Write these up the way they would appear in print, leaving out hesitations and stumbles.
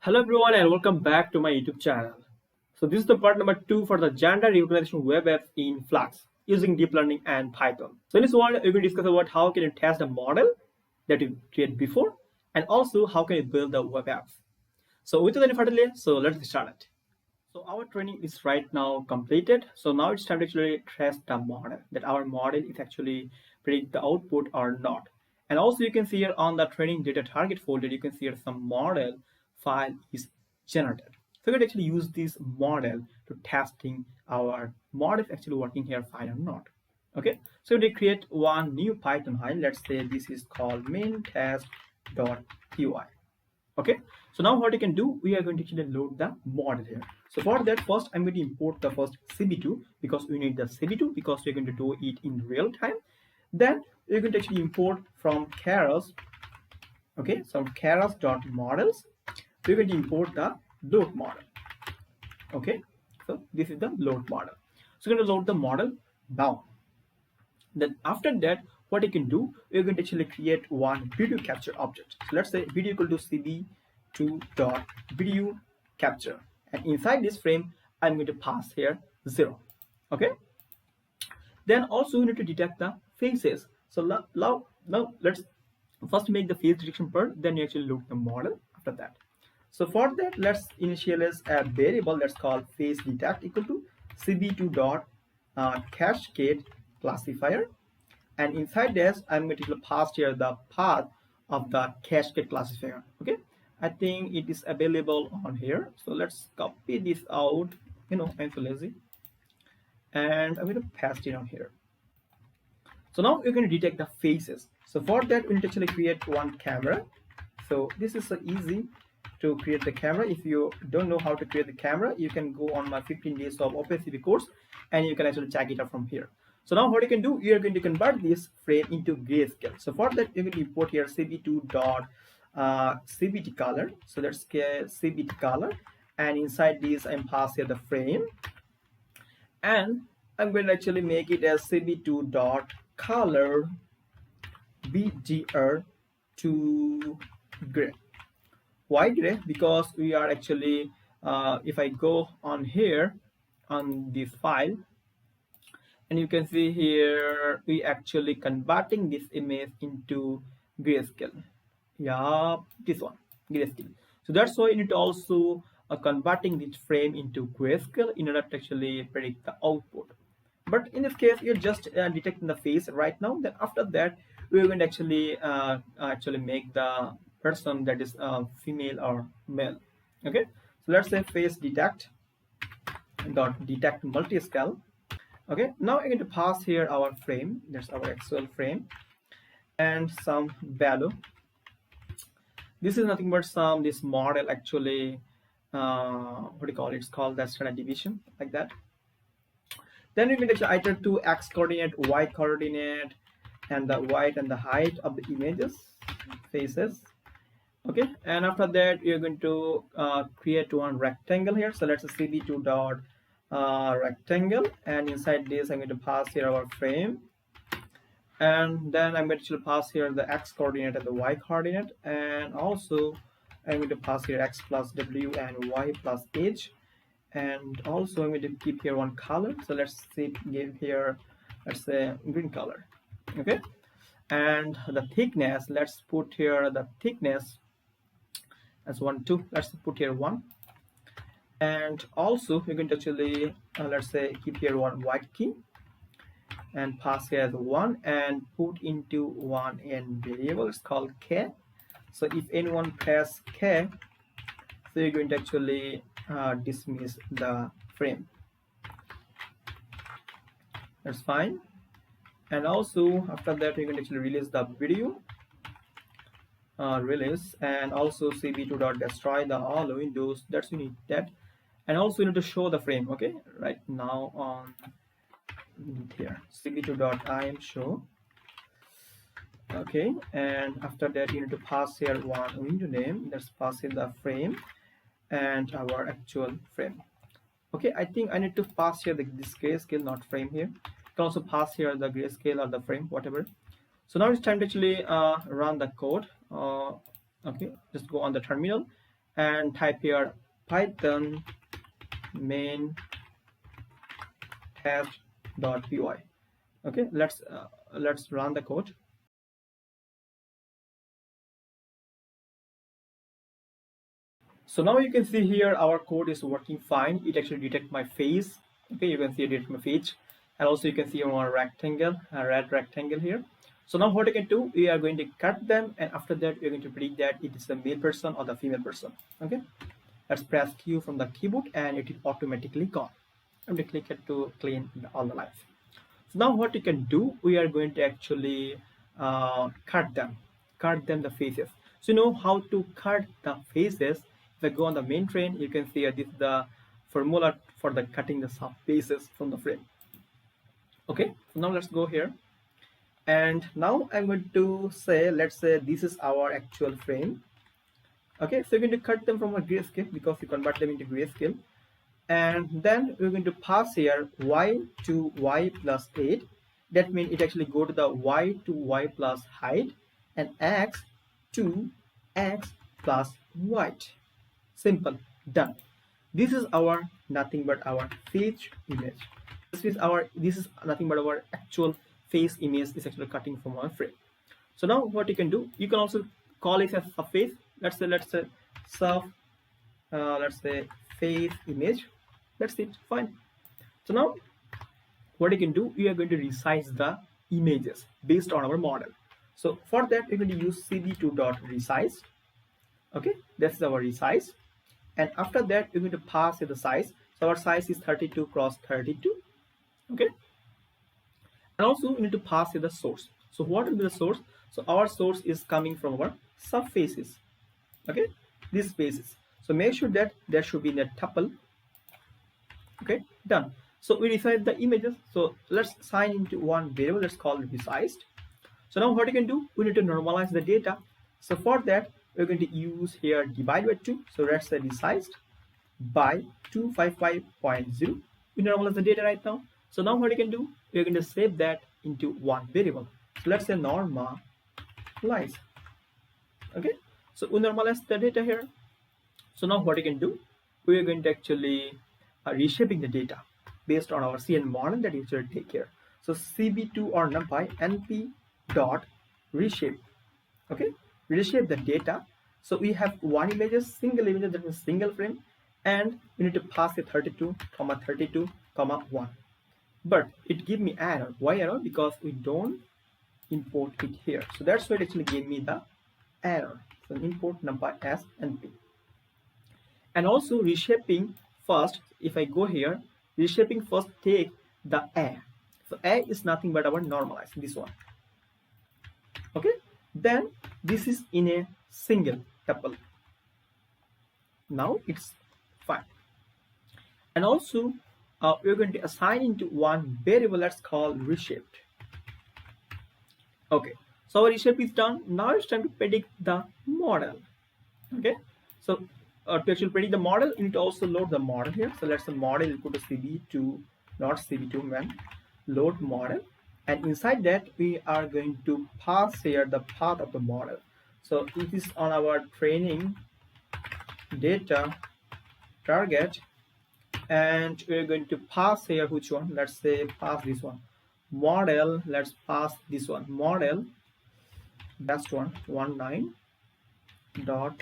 Hello everyone and welcome back to my YouTube channel. So this is the part number 2 for the gender recognition web apps in Flask using deep learning and Python. So in this one, we're going to discuss about how can you test a model that you created before and also how can you build the web apps. So without any further delay, so let's get started. So our training is right now completed. So now it's time to actually test the model, that our model is actually predict the output or not. And also you can see here on the training data target folder, you can see here some model file is generated. So we can actually use this model to testing our model is actually working here fine or not. Okay, so we create one new Python file. Let's say this is called main test.py. Okay, so now what you can do, we are going to actually load the model here. So for that, first I'm going to import the first cb2 because we need the cb2 because we're going to do it in real time. Then we're going to actually import from Keras. Okay, so keras.models, we're going to import the load model. Okay, so this is the load model. So we're going to load the model now. Then after that, what you can do, we're going to actually create one video capture object. So let's say video equal to cb2.video capture, and inside this frame I'm going to pass here 0. Okay, then also we need to detect the faces. So now let's first make the face detection part, then you actually load the model after that. So for that, let's initialize a variable that's called face detect equal to cb2.cascade classifier, and inside this I'm going to pass here the path of the cascade classifier. Okay, I think it is available on here, so let's copy this out. I'm so lazy, and I'm going to paste it on here. So now we're going to detect the faces. So for that, we need to actually create one camera. So this is so easy to create the camera. If you don't know how to create the camera, you can go on my 15 days of OpenCV course and you can actually check it out from here. So now what you can do, you are going to convert this frame into grayscale. So for that, you're going to import here cb2.cbt color. So let's get cbt color, and inside this I'm pass here the frame, and I'm going to actually make it as cb2.color bgr to gray. Why gray? Because we are actually if I go on here on this file, and you can see here we actually converting this image into grayscale. Yeah, this one, grayscale. So that's why you need to also converting this frame into grayscale in order to actually predict the output. But in this case, you're just detecting the face right now. Then after that, we're going to actually make the person that is female or male. Okay, so let's say face detect dot detect multiscale. Okay, now we're going to pass here our frame. That's our actual frame, and some value. This is nothing but this model actually what do you call it? It's called the standard deviation, like that. Then we can actually iterate to x coordinate, y coordinate, and the width and the height of the images faces. Okay, and after that you're going to create one rectangle here. So let's say cb2 dot rectangle, and inside this I'm going to pass here our frame, and then I'm going to pass here the x coordinate and the y coordinate, and also I'm going to pass here x plus w and y plus h, and also I'm going to keep here one color. So let's say give here, let's say green color. Okay, and the thickness, let's put here the thickness as 1 2. Let's put here 1, and also we're going to actually let's say keep here one white key and pass here as 1 and put into one n variable. It's called k. So if anyone press k, so you're going to actually dismiss the frame. That's fine. And also after that we're going to actually release the video release, and also cb2.destroy the all windows. That's we need that, and also we need to show the frame. Okay, right now on here cb2.im show. Okay, and after that you need to pass here one window name. Let's pass in the frame and our actual frame. Okay, I think I need to pass here this grayscale, not frame here. You can also pass here the grayscale or the frame, whatever. So now it's time to actually run the code. Okay, just go on the terminal and type here python main test.py. okay, let's run the code. So now you can see here our code is working fine. It actually detects my face. Okay, you can see it detects my face, and also you can see our rectangle, a red rectangle here. So now what you can do, we are going to cut them, and after that we are going to predict that it is the male person or the female person. Okay, let's press Q from the keyboard, and it is automatically gone. I'm going to click it to clean all the lines. So now what you can do, we are going to actually cut them the faces. So you know how to cut the faces. If I go on the main train, you can see this is the formula for the cutting the sub faces from the frame. Okay, so now let's go here, and now I'm going to say, let's say this is our actual frame. Okay, so you're going to cut them from a grayscale because you convert them into grayscale, and then we're going to pass here y to y plus 8. That means it actually go to the y to y plus height, and x to x plus white. Simple, done. This is our nothing but our face image. This is nothing but our actual face image is actually cutting from our frame. So now what you can do, you can also call it as a face. Let's say sub let's say face image. That's it, fine. So now what you can do, we are going to resize the images based on our model. So for that we're going to use cb2.resize. okay, that's our resize, and after that we're going to pass the size. So our size is 32 cross 32. okay, and also we need to pass the source. So what will be the source? So our source is coming from our subfaces. okay, these faces. So make sure that there should be in a tuple. okay, done. So we resize the images. So let's assign into one variable. Let's call it resized. So now what you can do, we need to normalize the data. So for that we're going to use here divide by 2. So let's say resized by 255.0. we normalize the data right now. So now what you can do, we're going to save that into one variable. So let's say normalize. okay, so we normalize the data here. So now what you can do, we are going to actually reshaping the data based on our CNN model that you should take here. So cb2 or numpy np dot reshape. okay, reshape the data. So we have one image, single image, that means single frame, and we need to pass a 32 comma 32 comma 1. But it give me error. Why error? Because we don't import it here. So that's why it actually gave me the error. So import numpy as np. And also reshaping first, if I go here, reshaping first take the a. So a is nothing but our normalized, this one. okay, then this is in a single tuple. Now it's fine. And also we're going to assign into one variable, let's call reshaped. okay, so our reshape is done. Now it's time to predict the model. okay, so to actually predict the model, you need to also load the model here. So let's say model equal to cb2, not cb2 man, load model, and inside that we are going to pass here the path of the model. So it is on our training data target, and we're going to pass here which one. Let's say pass this one, model. Let's pass this one, model best one 19 dot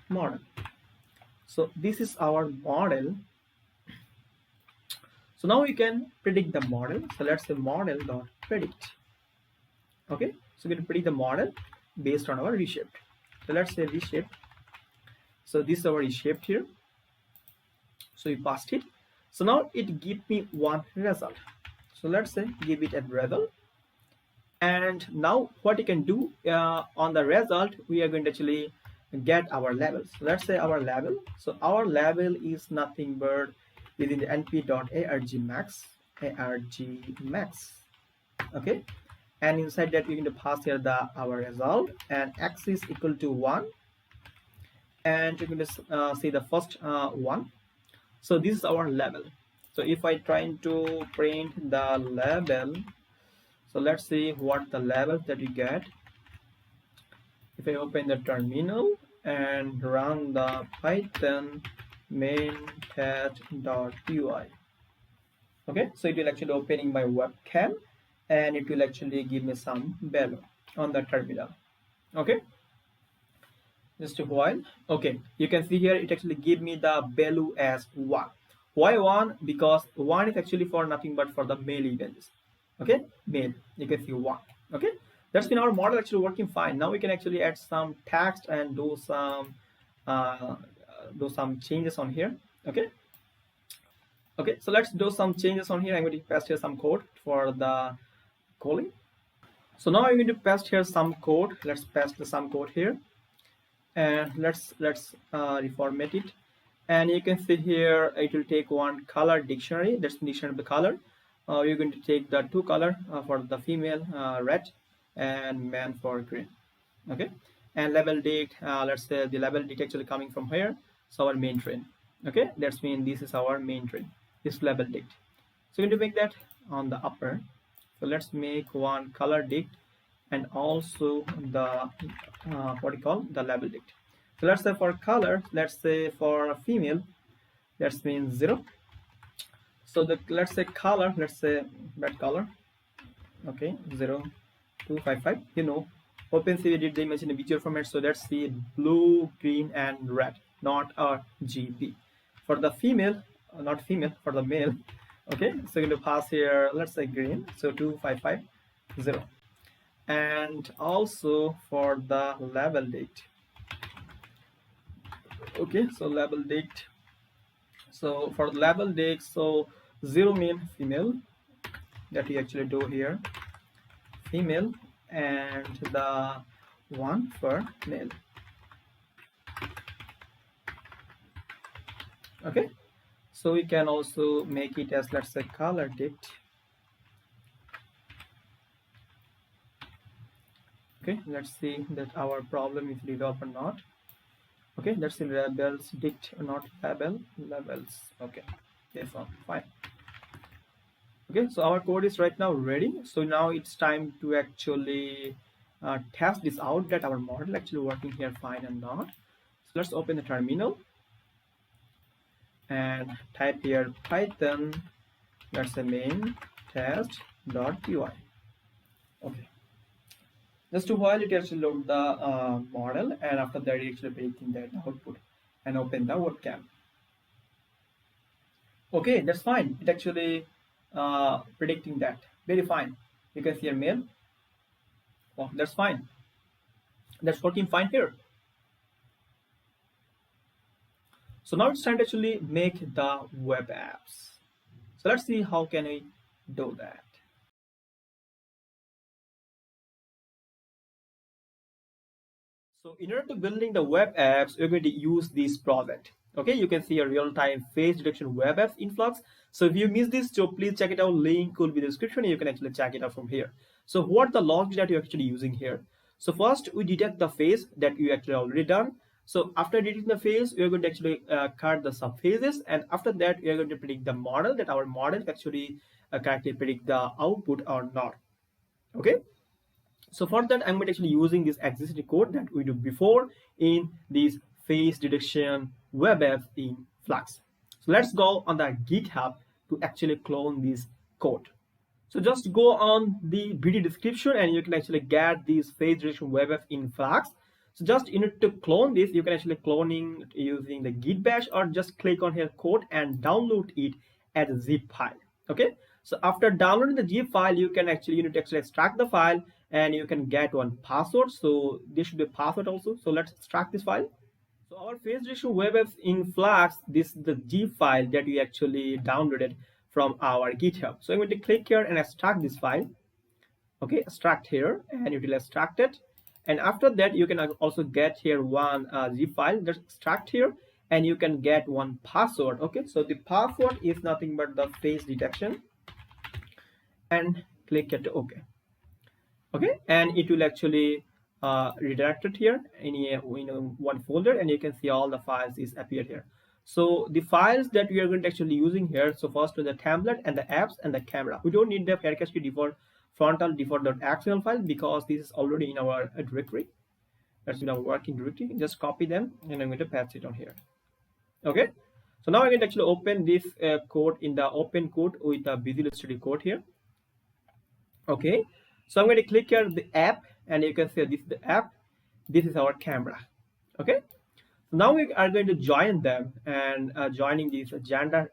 model. So this is our model. So now we can predict the model. So let's say model dot predict. okay, so we can predict the model based on our reshaped. So let's say reshaped. So this is our reshaped here. So we passed it. So now it give me one result. So let's say give it a result. And now what you can do, on the result we are going to actually get our labels. So let's say our label. So our label is nothing but within the np.argmax, argmax. okay, and inside that we're going to pass here our result, and x is equal to 1, and you're going to see the first one. So this is our label. So if I try to print the label, so let's see what the label that you get. If I open the terminal and run the Python main test.py. Okay, so it will actually opening my webcam and it will actually give me some value on the terminal. Okay, just a while. Okay, you can see here it actually give me the value as 1. Why 1? Because 1 is actually for nothing but for the male images. Okay, male, you can see 1. Okay, that's been our model actually working fine. Now we can actually add some text and uh, do some changes on here. Okay, okay, so let's do some changes on here. I'm going to paste here some code for the calling. So now I'm going to paste here some code. Let's paste some code here, and let's reformat it. And you can see here it will take one color dictionary. That's the dictionary of the color. You're going to take the 2 color for the female, red, and man for green. Okay, and label date, let's say the label date actually coming from here, so our main train. Okay, that's mean this is our main train, this label date. So we're going to make that on the upper. So let's make one color date and also the what do you call the label date. So let's say for color, let's say for female, that means 0. So the let's say color, let's say red color. Okay, 0255. You know, OpenCV did they mention a visual format, so let's see blue, green, and red, not RGB. For the female, not female, for the male. Okay, so you're going to pass here, let's say green, so 2550. And also for the label date. Okay, so label date. So for the label date, so 0 mean female, that we actually do here, female, and the 1 for male. Okay, so we can also make it as, let's say, color date. Okay, let's see that our problem is resolved or not. Okay, let's see labels dict, not label, labels. Okay, this one fine. Okay, so our code is right now ready. So now it's time to actually test this out, that our model actually working here fine and not. So let's open the terminal and type here Python, let's say main test.py. Okay, just a while it actually load the model, and after that it actually predicting that output, and open the webcam. Okay, that's fine. It actually predicting that very fine. You can see a male. Oh, that's fine. That's working fine here. So now it's time to actually make the web apps. So let's see how can we do that. So in order to building the web apps, we're going to use this project. Okay, you can see a real-time face detection web apps in Flux. So if you missed this, so please check it out. Link will be in the description. You can actually check it out from here. So what the logic that you're actually using here? So first we detect the face that you actually already done. So after detecting the face, we are going to actually cut the subphases, and after that we are going to predict the model, that our model actually correctly predict the output or not. Okay. So for that, I'm going to actually using this existing code that we do before in this face detection web app in Flux. So let's go on the GitHub to actually clone this code. So just go on the video description and you can actually get this face detection web app in Flux. So just in order to clone this, you can actually cloning using the git bash, or just click on here code and download it as a zip file. Okay. So after downloading the zip file, you can actually you need to actually extract the file, and you can get one password. So this should be a password also. So let's extract this file. So our face detection web apps in Flux, this is the zip file that we actually downloaded from our GitHub. So I'm going to click here and extract this file. Okay, extract here, and it will extract it. And after that, you can also get here one zip file. Just extract here, and you can get one password. Okay, so the password is nothing but the face detection, and click it OK. Okay, and it will actually redirect it here in one folder, and you can see all the files is appeared here. So the files that we are going to actually using here, so first the template and the apps and the camera. We don't need the Keras default frontal default.xml file because this is already in our directory. That's our working directory. Just copy them and I'm going to paste it on here. Okay, so now I'm going to actually open this code in the open code with the Visual Studio Code here. Okay, so I'm going to click here the app, and you can see this is the app, this is our camera. Okay, so now we are going to join them, and joining this gender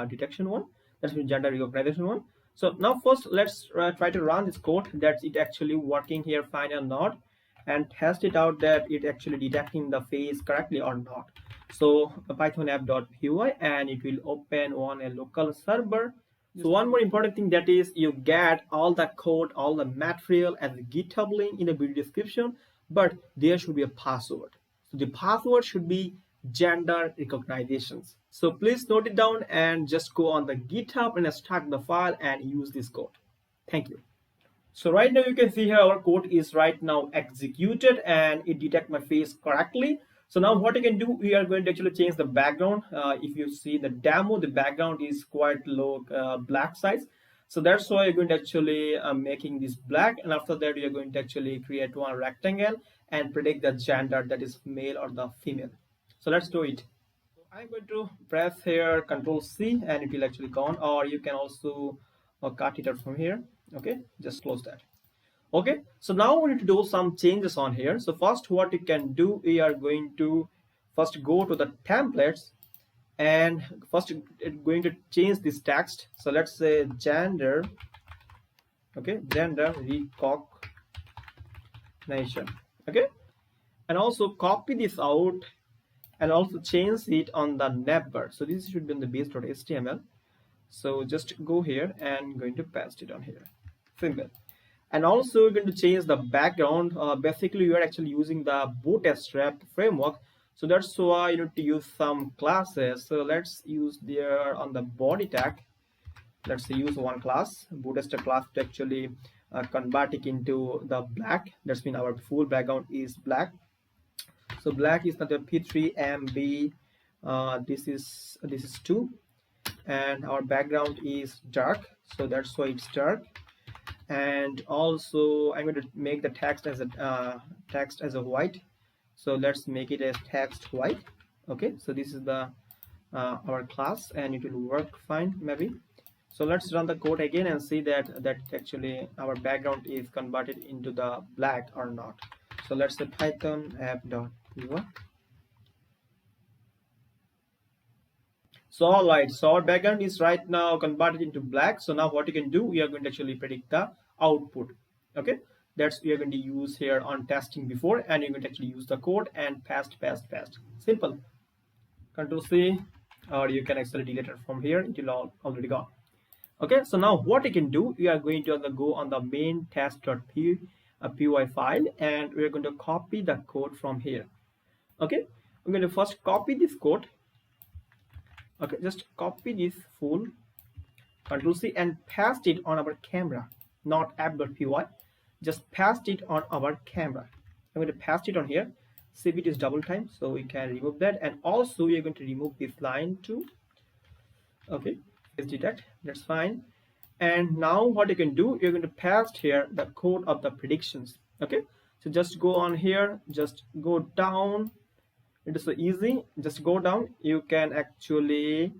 detection one, that's the gender recognition one. So now first let's try to run this code, that's it actually working here fine or not, and test it out that it actually detecting the face correctly or not. So python app.py, and it will open on a local server. So one more important thing, that is you get all the code, all the material as a GitHub link in the video description, but there should be a password. So the password should be gender recognitions. So please note it down and just go on the GitHub and extract the file and use this code. Thank you. So right now you can see here our code is right now executed and it detects my face correctly. So now what you can do, we are going to actually change the background. If you see the demo, the background is quite low black size. So that's why you're going to actually making this black, and after that you're going to actually create one rectangle and predict the gender, that is male or the female. So let's do it. So I'm going to press here Control C and it will actually go on, or you can also cut it out from here. Okay, just close that. Okay, so now we need to do some changes on here. So first what you can do, we are going to first go to the templates, and first it's going to change this text. So let's say gender, okay, gender recognition. Okay, and also copy this out and also change it on the navbar. So this should be in the base.html. So just go here and going to paste it on here. Simple. And also we're going to change the background. Basically you are actually using the bootstrap framework, so that's why you need to use some classes. So let's use there on the body tag, let's use one class, bootstrap class, to actually convert it into the black. That's mean our full background is black. So black is not the p3mb, this is 2, and our background is dark, so that's why it's dark. And also I'm going to make the text as a white, so let's make it as text white. Okay, so this is the our class, and it will work fine maybe. So let's run the code again and see that actually our background is converted into the black or not. So let's say python app.py. So all right, so our background is right now converted into black. So now what you can do, we are going to actually predict the output. Okay, that's we are going to use here on testing before, and you're going to actually use the code and paste. Simple. Control C, or you can actually delete it from here, it will already gone. Okay, so now what you can do, we are going to go on the main test.py file, and we are going to copy the code from here. Okay, I'm going to first copy this code. Okay, just copy this full, Control C, and paste it on our camera, not app.py, just paste it on our camera. I'm going to paste it on here. Save it is double time, so we can remove that, and also we are going to remove this line too. Okay, let's detect, that's fine. And now what you can do, you're going to paste here the code of the predictions. Okay, so just go on here, just go down. It is so easy, just go down. You can actually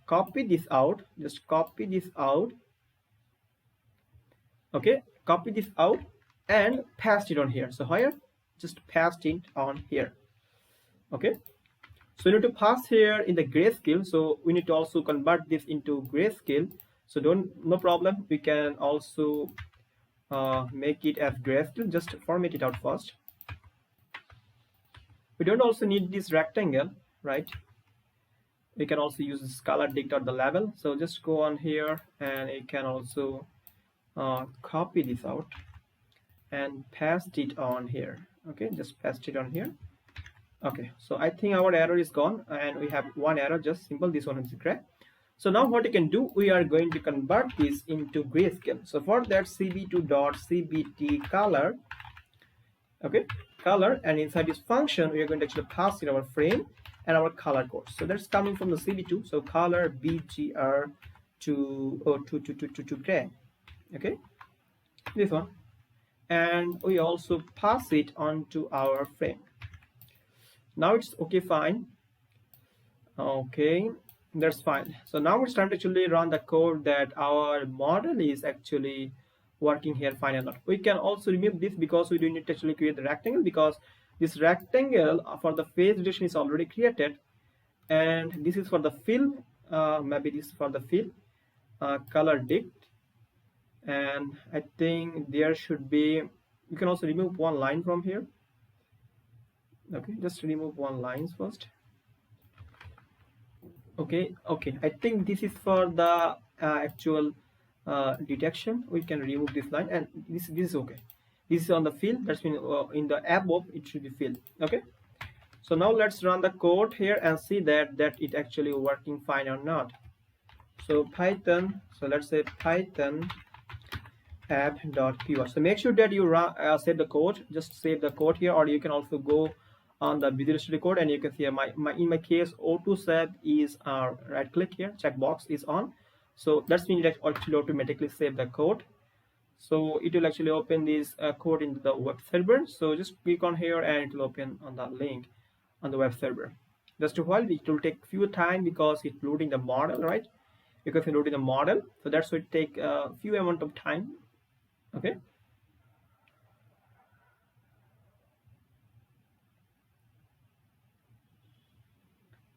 copy this out, just copy this out. Okay, copy this out and paste it on here. So here, just paste it on here. Okay, so you need to pass here in the grayscale, so we need to also convert this into grayscale. So no problem, we can also make it as grayscale. Just format it out first. We don't also need this rectangle, right? We can also use this color dictate the level. So just go on here, and you can also copy this out and paste it on here. Okay, just paste it on here. Okay, so I think our error is gone, and we have one error, just simple, this one is gray. So now what you can do, we are going to convert this into grayscale. So for that, cb2.cbt color, okay, color, and inside this function we are going to actually pass in our frame and our color code. So that's coming from the cb2, so color bgr to gray. Okay, this one, and we also pass it onto our frame. Now it's okay, fine. Okay, that's fine. So now it's time to actually run the code that our model is actually working here fine or not. We can also remove this because we do need to actually create the rectangle, because this rectangle for the face detection is already created, and this is for the fill. Maybe this is for the fill color dict, and I think there should be, you can also remove one line from here. Okay, just remove one line first. Okay, I think this is for the actual detection. We can remove this line, and this is okay. This is on the fill, that's mean in the above it should be filled. Okay, so now let's run the code here and see that it actually working fine or not. So Python, so let's say Python app.py. So make sure that you run save the code. Just save the code here, or you can also go on the Visual Studio Code, and you can see in my case auto save is right click here, checkbox is on. So that's means it actually automatically save the code. So it will actually open this code into the web server. So just click on here and it will open on the link on the web server. Just a while, it will take few time because it's loading the model, right? Because it's loading the model, so that's why it take a few amount of time. Okay.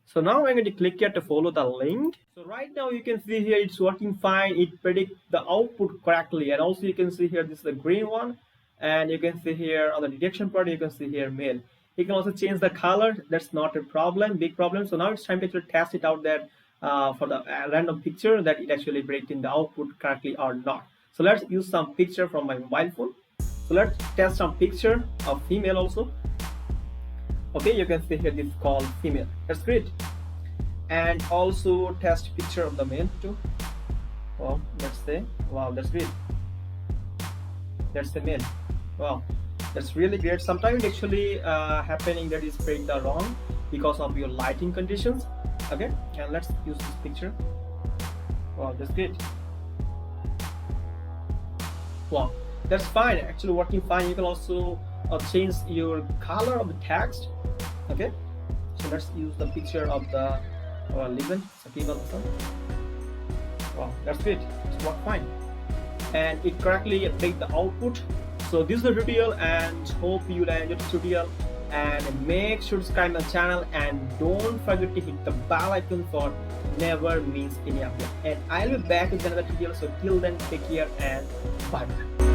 So now I'm going to click here to follow the link. So right now you can see here it's working fine. It predicts the output correctly, and also you can see here this is the green one, and you can see here on the detection part you can see here male. You can also change the color. That's not a problem, big problem. So now it's time to actually test it out there for the random picture that it actually predicting the output correctly or not. So let's use some picture from my mobile phone. So let's test some picture of female also. Okay, you can see here this is called female. That's great. And also test picture of the male too. Well, let's say, wow, that's great. That's the male. Wow, that's really great. Sometimes it actually happening that is pretty wrong because of your lighting conditions. Okay, and let's use this picture. Wow, that's great. Wow, that's fine, actually working fine. You can also change your color of the text. Okay, so let's use the picture of the Liban, Sakib al-Hassan. Wow, that's great, it's worked fine, and it correctly take the output. So this is the tutorial, and hope you enjoyed the tutorial, and make sure to subscribe my channel, and don't forget to hit the bell icon for never miss any update. And I'll be back with another tutorial, so till then take care and bye bye.